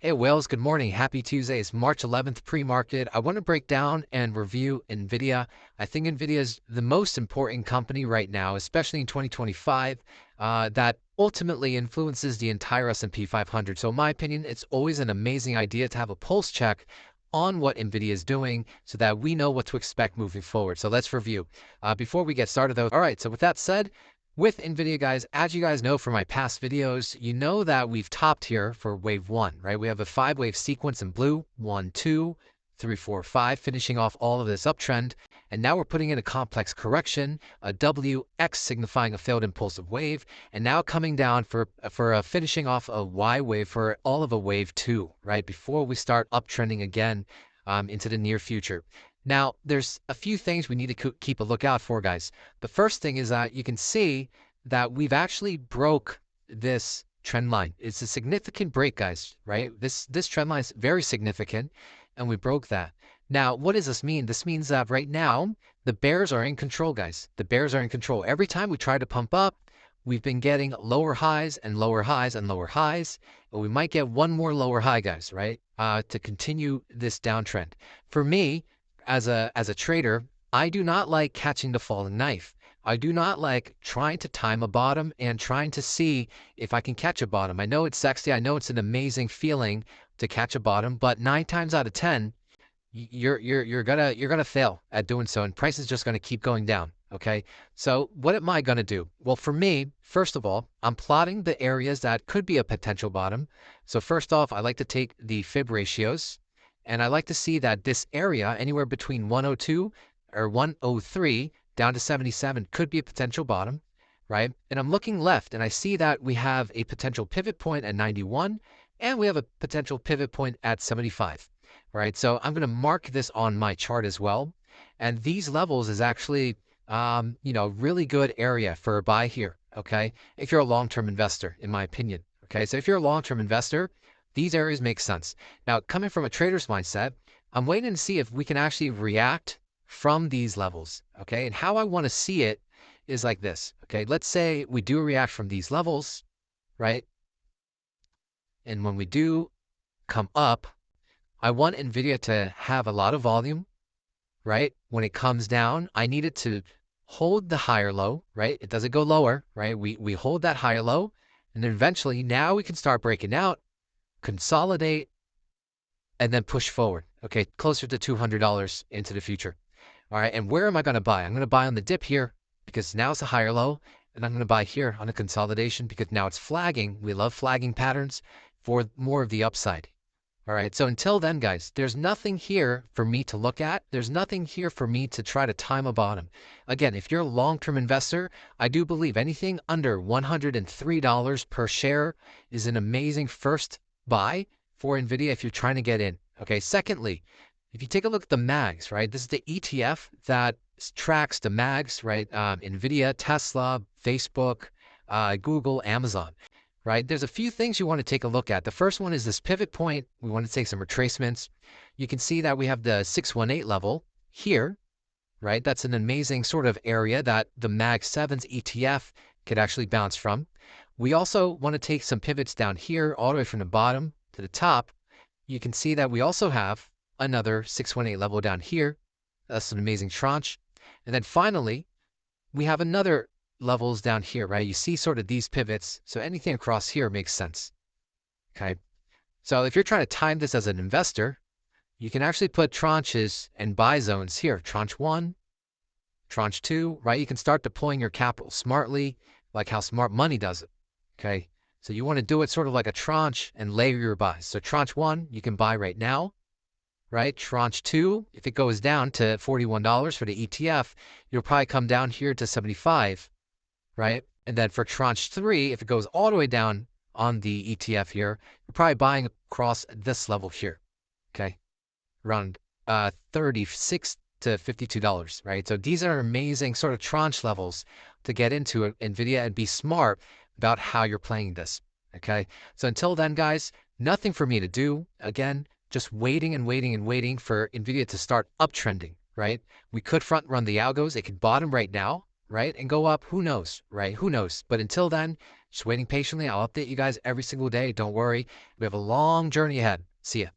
Hey Wales, good morning. Happy Tuesday. It's March 11th pre-market. I want to break down and review Nvidia. I think Nvidia is the most important company right now, especially in 2025, that ultimately influences the entire S&P 500. So in my opinion, it's always an amazing idea to have a pulse check on what Nvidia is doing so that we know what to expect moving forward. So let's review. Before we get started though, all right, so with that said, with Nvidia, guys, as you guys know from my past videos, you know that we've topped here for wave one, right? We have a 5-wave sequence in blue, 1, 2, 3, 4, 5, finishing off all of this uptrend. And now we're putting in a complex correction, a WX signifying a failed impulsive wave, and now coming down for a finishing off a Y wave for all of a wave two, right? Before we start uptrending again into the near future. Now, there's a few things we need to keep a lookout for, guys. The first thing is that you can see that we've actually broke this trend line. It's a significant break, guys, right? This trend line is very significant, and we broke that. Now, what does this mean? This means that right now, the bears are in control, guys. The bears are in control. Every time we try to pump up, we've been getting lower highs and lower highs and lower highs. And we might get one more lower high, guys, right? To continue this downtrend. For me, as a trader, I do not like catching the falling knife. I do not like trying to time a bottom and trying to see if I can catch a bottom. I know it's sexy. I know it's an amazing feeling to catch a bottom, but 9 times out of 10, you're gonna fail at doing so, and price is just gonna keep going down. Okay, so what am I gonna do? Well, for me, first of all, I'm plotting the areas that could be a potential bottom. So first off, I like to take the fib ratios. And I like to see that this area, anywhere between 102 or 103 down to 77, could be a potential bottom, right? And I'm looking left, and I see that we have a potential pivot point at 91, and we have a potential pivot point at 75, right? So I'm going to mark this on my chart as well. And these levels is actually, really good area for a buy here, okay? If you're a long-term investor, in my opinion, okay? So if you're a long-term investor, these areas make sense. Now, coming from a trader's mindset, I'm waiting to see if we can actually react from these levels, okay? And how I want to see it is like this, okay? Let's say we do react from these levels, right? And when we do come up, I want Nvidia to have a lot of volume, right? When it comes down, I need it to hold the higher low, right? It doesn't go lower, right? We hold that higher low, and then eventually now we can start breaking out, consolidate, and then push forward, okay, closer to $200 into the future. All right, and where am I going to buy? I'm going to buy on the dip here because now it's a higher low, and I'm going to buy here on a consolidation because now it's flagging. We love flagging patterns for more of the upside. All right, so until then, guys, there's nothing here for me to look at. There's nothing here for me to try to time a bottom. Again, if you're a long-term investor, I do believe anything under $103 per share is an amazing first buy for Nvidia if you're trying to get in. Okay, secondly, if you take a look at the mags, right, this is the ETF that tracks the mags, right? Nvidia, Tesla, Facebook, Google, Amazon, right? There's a few things you want to take a look at. The first one is this pivot point. We want to take some retracements. You can see that we have the 618 level here, right? That's an amazing sort of area that the Mag 7's ETF could actually bounce from. We also want to take some pivots down here all the way from the bottom to the top. You can see that we also have another 618 level down here. That's an amazing tranche. And then finally, we have another levels down here, right? You see sort of these pivots. So anything across here makes sense. Okay. So if you're trying to time this as an investor, you can actually put tranches and buy zones here. Tranche 1, tranche 2, right? You can start deploying your capital smartly, like how smart money does it. Okay. So you want to do it sort of like a tranche and layer your buys. So tranche 1, you can buy right now, right? Tranche 2, if it goes down to $41 for the ETF, you'll probably come down here to 75, right? And then for tranche 3, if it goes all the way down on the ETF here, you're probably buying across this level here, okay? Around $36 to $52, right? So these are amazing sort of tranche levels to get into Nvidia and be smart about how you're playing this, okay? So until then, guys, nothing for me to do. Again, just waiting and waiting and waiting for Nvidia to start uptrending, right? We could front run the algos. It could bottom right now, right? And go up. Who knows, right? Who knows? But until then, Just waiting patiently. I'll update you guys every single day. Don't worry. We have a long journey ahead. See ya.